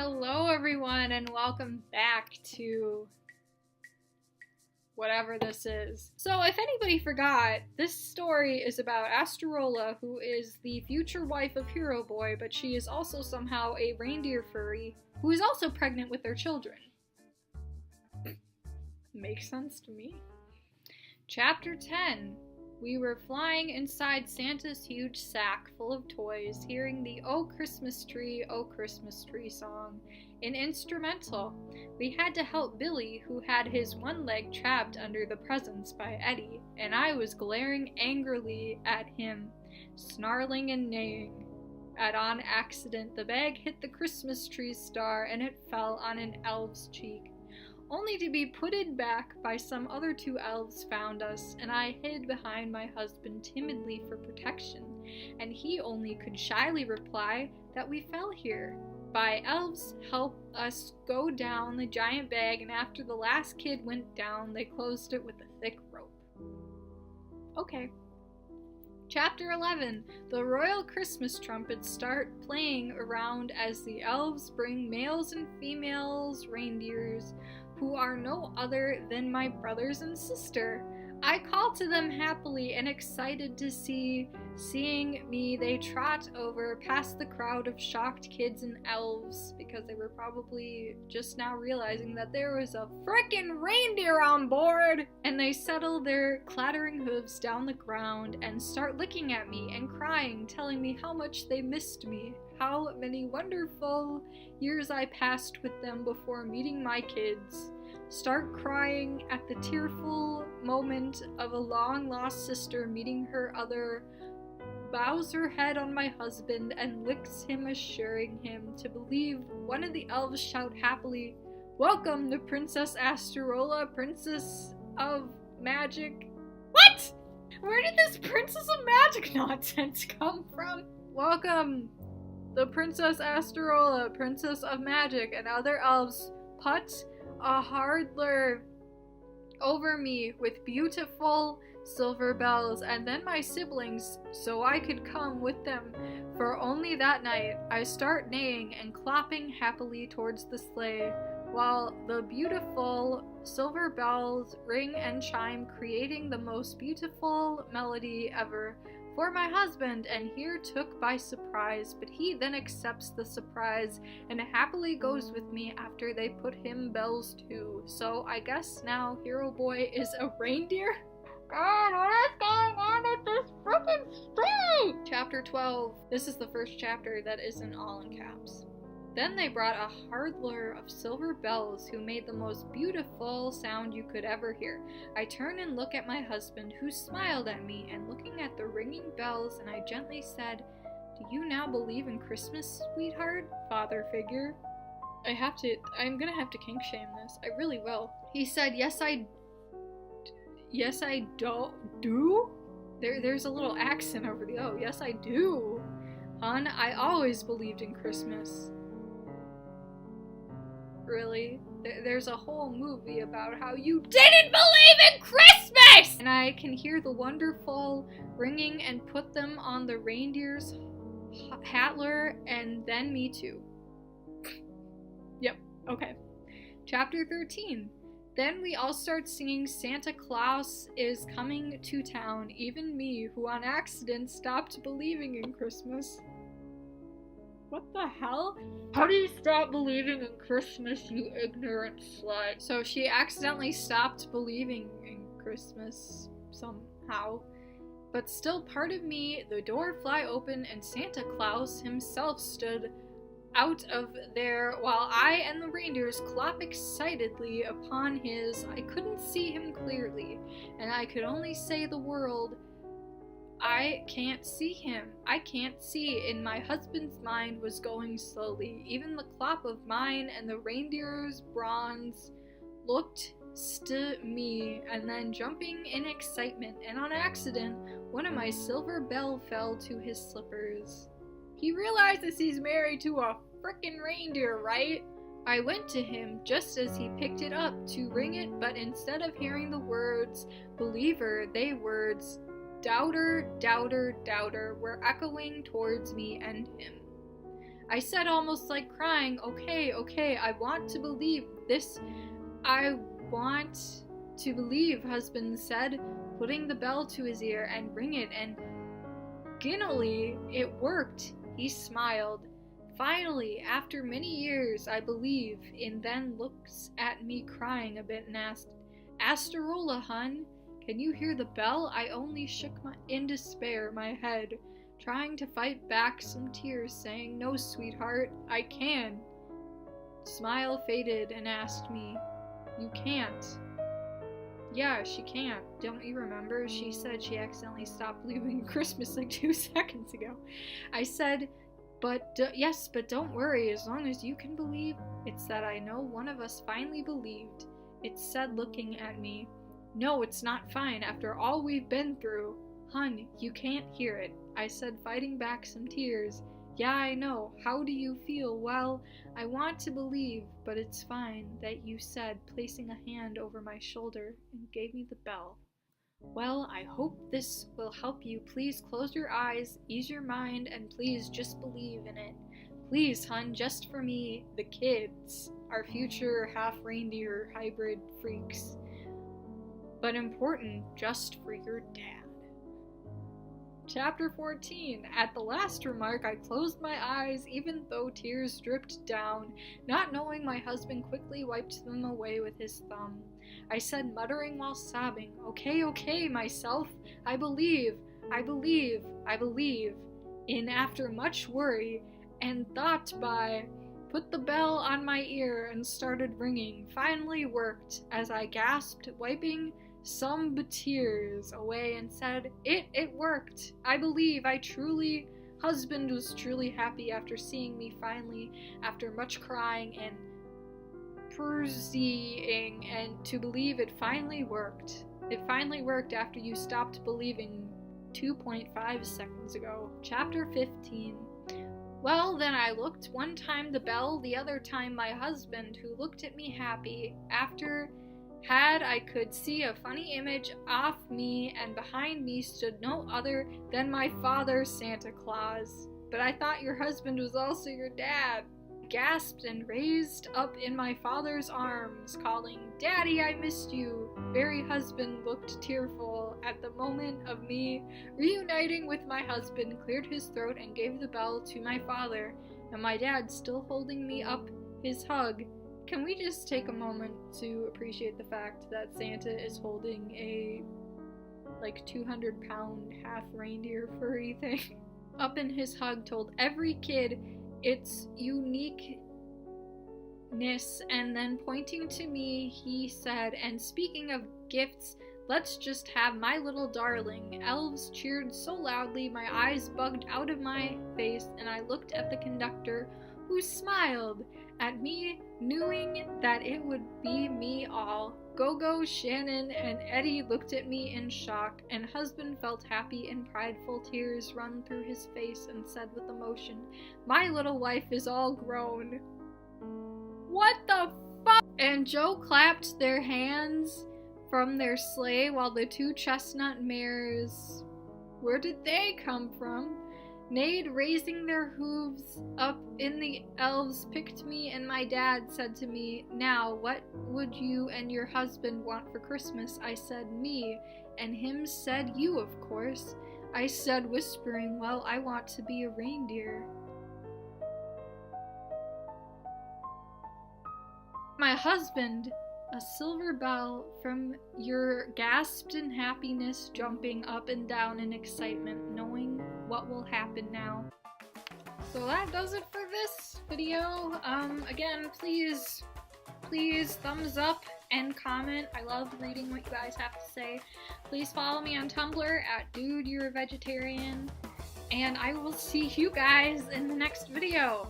Hello everyone and welcome back to whatever this is. So if anybody forgot, this story is about Asteroula, who is the future wife of Hero Boy, but she is also somehow a reindeer furry who is also pregnant with their children. Makes sense to me. Chapter 10. We were flying inside Santa's huge sack full of toys, hearing the Oh Christmas Tree song, an instrumental. We had to help Billy, who had his one leg trapped under the presents by Eddie, and I was glaring angrily at him, snarling and neighing. On accident, the bag hit the Christmas tree star and it fell on an elf's cheek. Only to be putted back by some other two elves found us, and I hid behind my husband timidly for protection, and he only could shyly reply that we fell here. By elves help us go down the giant bag, and after the last kid went down, they closed it with a thick rope. Okay. Chapter 11. The royal Christmas trumpets start playing around as the elves bring males and females reindeers who are no other than my brothers and sister. I call to them happily and excited to seeing me. They trot over past the crowd of shocked kids and elves because they were probably just now realizing that there was a frickin' reindeer on board, and they settle their clattering hooves down the ground and start looking at me and crying, telling me how much they missed me, how many wonderful years I passed with them before meeting my kids. Start crying at the tearful moment of a long-lost sister meeting her other, bows her head on my husband and licks him, assuring him to believe. One of the elves shout happily, "Welcome the Princess Asteroula, Princess of Magic." What? Where did this Princess of Magic nonsense come from? Welcome the Princess Asteroula, Princess of Magic, and other elves put a hardler over me with beautiful silver bells, and then my siblings, so I could come with them for only that night. I start neighing and clapping happily towards the sleigh, while the beautiful silver bells ring and chime, creating the most beautiful melody ever for my husband, and here took by surprise, but he then accepts the surprise and happily goes with me after they put him bells too. So I guess now Hero Boy is a reindeer? God, what is going on with this frickin' story? Chapter 12. This is the first chapter that isn't all in caps. Then they brought a hardler of silver bells who made the most beautiful sound you could ever hear. I turn and look at my husband, who smiled at me and looking at the ringing bells, and I gently said, "Do you now believe in Christmas, sweetheart?" Father figure. I'm gonna have to kink shame this. I really will. He said, Yes, I do? There's a little accent over the O. Yes, I do. Hon, I always believed in Christmas. Really? There's a whole movie about how you didn't believe in Christmas! And I can hear the wonderful ringing and put them on the reindeer's hatler, and then me too. Yep, okay. Chapter 13. Then we all start singing Santa Claus is coming to town, even me, who on accident stopped believing in Christmas. What the hell? How do you stop believing in Christmas, you ignorant slut? So she accidentally stopped believing in Christmas somehow. But still part of me, the door fly open and Santa Claus himself stood out of there while I and the reindeers clap excitedly upon his. I couldn't see him clearly, and I could only say the word, I can't see him. I can't see, and my husband's mind was going slowly. Even the clap of mine and the reindeer's bronze looked to me, and then jumping in excitement, and on accident, one of my silver bell fell to his slippers. He realizes he's married to a frickin' reindeer, right? I went to him just as he picked it up to ring it, but instead of hearing the words believer, they words doubter, doubter, doubter were echoing towards me and him. I said, almost like crying, okay, I want to believe this. I want to believe, husband said, putting the bell to his ear, and ring it, and ginnily, it worked. He smiled. Finally, after many years, I believe, and then looks at me crying a bit and asked, Asteroula, hun, can you hear the bell? I only shook in despair my head, trying to fight back some tears, saying, no, sweetheart, I can. Smile faded and asked me, you can't. Yeah, she can't. Don't you remember? She said she accidentally stopped believing in Christmas like 2 seconds ago. I said, yes, but don't worry, as long as you can believe. It's that I know one of us finally believed. It said, looking at me. No, it's not fine, after all we've been through. Hun, you can't hear it. I said, fighting back some tears. Yeah, I know. How do you feel? Well, I want to believe, but it's fine, that you said, placing a hand over my shoulder, and gave me the bell. Well, I hope this will help you. Please close your eyes, ease your mind, and please just believe in it. Please, hun, just for me, the kids, our future half-reindeer hybrid freaks. But important, just for your dad. Chapter 14. At the last remark, I closed my eyes, even though tears dripped down. Not knowing, my husband quickly wiped them away with his thumb. I said, muttering while sobbing, okay, myself, I believe. In after much worry and thought by, put the bell on my ear and started ringing. Finally worked, as I gasped, wiping some tears away, and said, it worked. I believe. Husband was truly happy after seeing me finally, after much crying and pursuing, and to believe it finally worked. It finally worked after you stopped believing 2.5 seconds ago. Chapter 15. Well, then I looked, one time the bell, the other time my husband, who looked at me happy. After I could see a funny image off me, and behind me stood no other than my father, Santa Claus. But I thought your husband was also your dad. Gasped and raised up in my father's arms, calling, Daddy, I missed you. Very husband looked tearful at the moment of me reuniting with my husband, cleared his throat and gave the bell to my father, and my dad still holding me up his hug. Can we just take a moment to appreciate the fact that Santa is holding a 200-pound half reindeer furry thing up in his hug, told every kid its uniqueness, and then pointing to me, he said, and speaking of gifts, let's just have my little darling. Elves cheered so loudly my eyes bugged out of my face, and I looked at the conductor, who smiled at me, knowing that it would be me all. Gogo, Shannon, and Eddie looked at me in shock, and husband felt happy and prideful. Tears run through his face and said with emotion, my little wife is all grown. What the fuck? And Joe clapped their hands from their sleigh while the 2 chestnut mares, where did they come from? Neighed, raising their hooves up in the elves, picked me, and my dad said to me, now, what would you and your husband want for Christmas? I said, me, and him said, you, of course. I said, whispering, well, I want to be a reindeer. My husband, a silver bell from your gasped in happiness, jumping up and down in excitement, knowing what will happen now. So that does it for this video. Again, please thumbs up and comment. I love reading what you guys have to say. Please follow me on Tumblr at Dude You're a Vegetarian, and I will see you guys in the next video.